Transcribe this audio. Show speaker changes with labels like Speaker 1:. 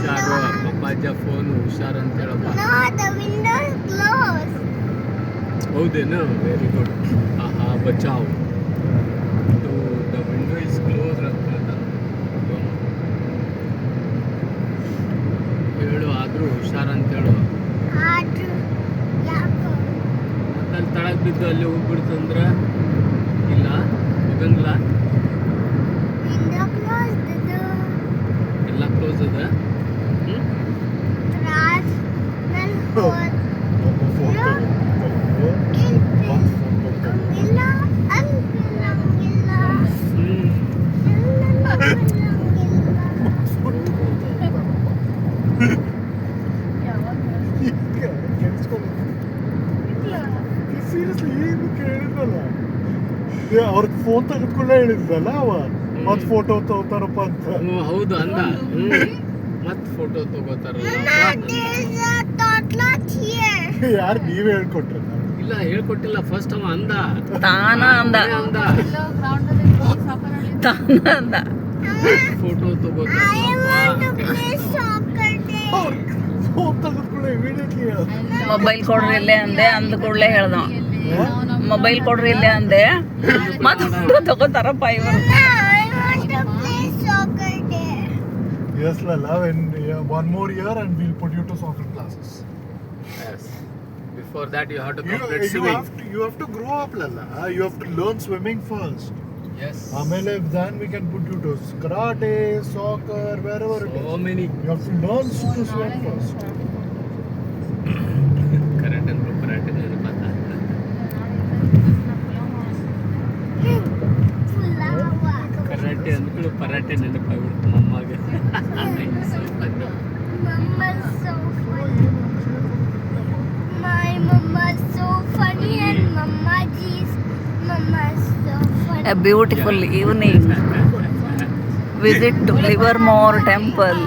Speaker 1: ಪಪ್ಪಾಜ phone ಹುಷಾರಂತ ಹೇಳಪ್ಪ.
Speaker 2: No, the window is closed.
Speaker 1: ಹೌದೇನು? Very good. ಆಹಾ ಬಚಾವ್. ದ ವಿಂಡೋ ಇಸ್ ಕ್ಲೋಸ್ ಅಂತ ಹೇಳ್ತಾರೆ. ಹೇಳು ಆದರೂ ಹುಷಾರಂತ ಹೇಳು.
Speaker 2: ಆದ್ರೂ ಯಾಕೋ
Speaker 1: ಅಲ್ಲಿ ತಳಗ್ ಬಿದ್ದು ಅಲ್ಲಿ ಹೋಗ್ಬಿಡ್ತಂದ್ರೆ ಇಲ್ಲ ಹೋಗಂಗಿಲ್ಲ.
Speaker 2: window closed.
Speaker 1: ಎಲ್ಲ ಕ್ಲೋಸ್ ಅದ.
Speaker 2: ರಾಜ್ ನನ್ ಫೋನ್ ಅಂಗಿಲ್ಲ ಅಂಗಿಲ್ಲ ಅಂಗಿಲ್ಲ
Speaker 3: ಸೀರಿಯಸ್ಲಿ ಏನು ಕೇಳಿದ್ರಲ್ಲ ಅವ್ರಿಗೆ ಫೋನ್ ತೆಗೆದುಕೊಳ್ಳೆ ಹೇಳಿದ್ರಲ್ಲ ಅವ ಮತ್ ಫೋಟೋ ತಗೋತಾರಪ್ಪ ಅಂತ.
Speaker 1: ಹೌದು ಅಂದ. ಮತ್ ಫೋಟೋ ತಗೋತಾರಲ್ಲ.
Speaker 3: ಯಾರು ನೀವೇ ಹೇಳ್ಕೊಟ್ರ?
Speaker 1: ಇಲ್ಲ ಹೇಳ್ಕೊಟ್ಟಿಲ್ಲ. ಫಸ್ಟ್ ಅವ ಅಂದ.
Speaker 4: ತಾನ ಅಂದ
Speaker 1: ಅಂದ ಫೋಟೋ
Speaker 3: ಫೋನ್ ತೆಗೆದುಕೊಳ್ಳೆ ಇಮಿಡಿಯೇಟ್ಲಿ
Speaker 4: ಮೊಬೈಲ್ ಕೊಡ್ರಿ ಇಲ್ಲೇ ಅಂದೆ, ಅಂದ ಕೂಡಲೇ ಹೇಳ್ದ ಮೊಬೈಲ್ ಕೊಡ್ರಿ ಇಲ್ಲೇ ಅಂದೆ, ಮತ್ತೆ ಫೋಟೋ ತಗೋತಾರಪ್ಪ ಇವರು.
Speaker 3: Yes, Lala, when one more year and we'll put you to soccer classes.
Speaker 1: Yes. Before that you have to
Speaker 3: You
Speaker 1: complete swimming.
Speaker 3: have to grow up, Lala. You have to learn swimming first.
Speaker 1: Yes.
Speaker 3: Amele, then we can put you to karate, soccer, wherever it is.
Speaker 1: So many.
Speaker 3: You have to learn to swim first.
Speaker 1: Karate and karate ನೆನಪಾತ. Karate ಅಂದ್ಕೊಳ್ಳಿ ಪರಾಟೆ ನೆನಪಾಗ್ಬಿಡ್ತು ನಮ್ಮಗೆ.
Speaker 2: Mama's so funny. My mama's so funny and mama's so funny.
Speaker 4: A beautiful evening. Visit to Livermore Temple.